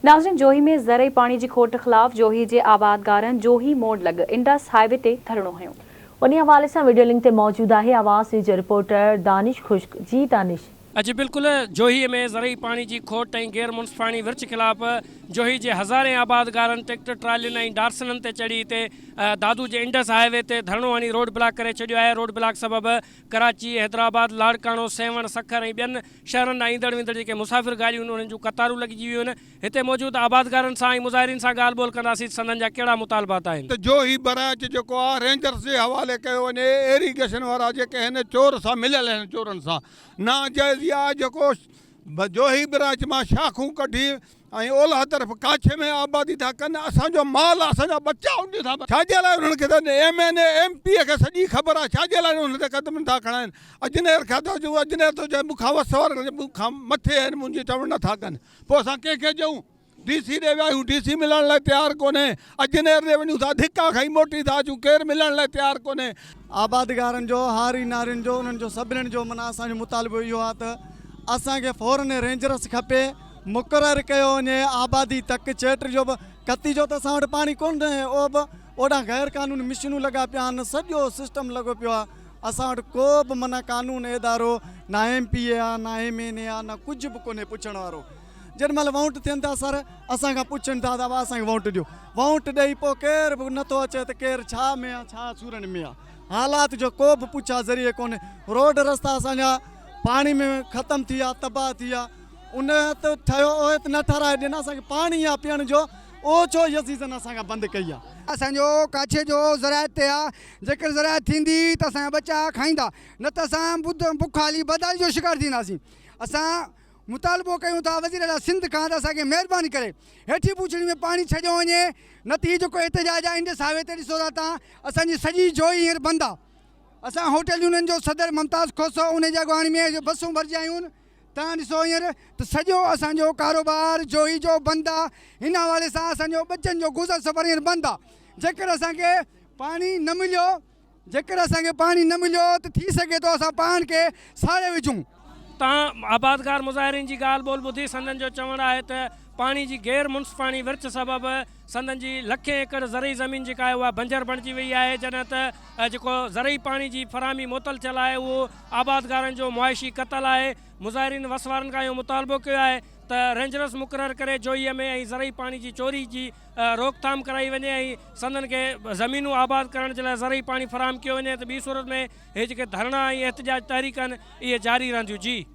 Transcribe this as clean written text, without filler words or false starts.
नाज़रीन, जोही में ज़रई पानी की खोट ख़िलाफ़ जोही के आबादगारन जोही मोड़ लग इंडस हाईवे ते धरणो हयो। उन हवाले से वीडियो लिंक ते मौजूद है आवाज़ जो रिपोर्टर दानिश खुश्क। जी दानिश। अज बिल्कुल जोही में ज़रई पानी की खोट गैर मुनसिफ़ाणी विर्च खिलाफ़ जोही के हज़ारे आबादगारन ट्रैक्टर ट्रालियुनि डार्सनन ते चढ़ी दादू के इंडस हाईवे ते धरणो हणी रोड ब्लॉक करे छॾियो है। रोड ब्लॉक सबब कराची, हैदराबाद, लाड़कानो, सेवन, सखर ॿियनि शहरनि ईंदड़ विंदड़ जेके मुसाफ़िर गाड़ियूं उन्हनि जूं कतारूं लॻिजी वियूं आहिनि। हिते मौजूद आबादगारनि सां ऐं मुज़ाहिरीन सां ॻाल्हि ॿोल कंदासीं। संदन जा कहिड़ा मुतालबात आहिनि? तो जोही बराच जो रेंजर्स के हवाले कयो वञे, एरीगेशन वारा जेके आहिनि चोर सां मिलियल आहिनि, चोरनि सां नाजाइज़ आहे जेको जोही बराच मां शाखूं कढी ऐं ओलह तरफ़ काछे में आबादी था कनि। असांजो माल, असांजा बच्चा उन था, छाजे लाइ उन्हनि खे त MNA MP खे सॼी ख़बर आहे छाजे लाइ उन्हनि ते क़दम था खणनि। अजनेर खां था चऊं, अजनेर तो चए मूंखां वसवर मूंखां मथे आहिनि, मुंहिंजी चवण नथा कनि। पोइ असां कंहिंखे चऊं? DC ॾे विया आहियूं, DC मिलण लाइ तयारु कोन्हे। अजनेर ॾे वञूं था, धिका खाई मोटी था अचूं, केरु मिलण लाइ तयारु कोन्हे। आबादगारनि जो, हारी नारियुनि जो, उन्हनि जो सभिनीनि जो माना असांजो मुतालबो इहो आहे त असांखे फौरन रेंजर्स खपे, मुक़ररु कयो वञे आबादी तक चेट जो बि कती जो त असां वटि पाणी कोन्हे, उहो बि ओॾा गैर कानूनी मिशनूं लॻा पिया आहिनि, सॼो सिस्टम लॻो पियो आहे। असां वटि को बि माना कानून इदारो ना MPA आहे, ना MNA आहे, ना कुझु बि कोन्हे पुछण वारो। जेॾी महिल वोट थियनि था सर, असांखां पुछनि था त असांखे वोट ॾियो। वोट ॾेई पोइ केरु बि नथो अचे त केरु छा में आहे, छा सूरनि में आहे। हालात जो को बि पुछा ज़रिए कोन्हे। रोड रस्ता असांजा पाणी में ख़तम थी विया, तबाह थी विया। उन त ठहियो उहे त न ठाराए ॾिना। असांखे पाणी आहे पीअण जो, उहो छो इहा सीज़न असांखां बंदि कई आहे। असांजो काछे जो ज़रायत ते आहे, जेकर ज़रायत थींदी त असांजा बच्चा खाईंदा, न त असां बुखाली बदाली जो शिकार थींदासीं। असां मुतालबो कयूं था वज़ीर आला सिंध खां त असांखे महिरबानी करे हेठी पुछड़ी में पाणी छॾियो वञे, न त हीअ जेको एहतजाज आहे इंडस हाईवे ते ॾिसो था तव्हां, असांजी सॼी जोही हींअर बंदि आहे। असां होटल यूनियन जो सदर मुमताज़ खोसो उन जी अॻुवाणी में बसूं भरिजी आयूं आहिनि। तव्हां ॾिसो हींअर त सॼो असांजो कारोबार जोही जो बंदि आहे। हिन हवाले सां असांजो बच्चनि जो गुज़र सफ़र हींअर बंदि आहे। जेकर असांखे पाणी न मिलियो, त थी सघे थो असां पाण खे साड़े विझूं। तव्हां आबादगार मुज़ाहिरीन जी ॻाल्हि ॿोल ॿुधी। संदन जो चवणु आहे त पाणी जी गैर मुनसिफ़ाणी विर्च सबब संदन जी लखे एकड़ ज़रई ज़मीन जेका आहे उहा बंजर बणिजी वई आहे। जॾहिं त जेको ज़रई पाणी जी फराहमी मुअतल थियल आहे उहो आबादगारनि जो मुआइशी क़तल आहे। मुज़ाहिरीन वसवारनि खां इहो मुतालबो कयो आहे त रेंजर्स मुक़ररु करे जोहीअ में ऐं ज़रई पाणी जी चोरी जी रोकथाम कराई वञे ऐं संदन खे ज़मीनूं आबाद करण जे लाइ ज़रई पाणी फराहम कयो वञे। त ॿी सूरत में इहे जेके धरणा ऐं एहतजाज तहरीक आहिनि इहे जारी रहंदियूं। जी।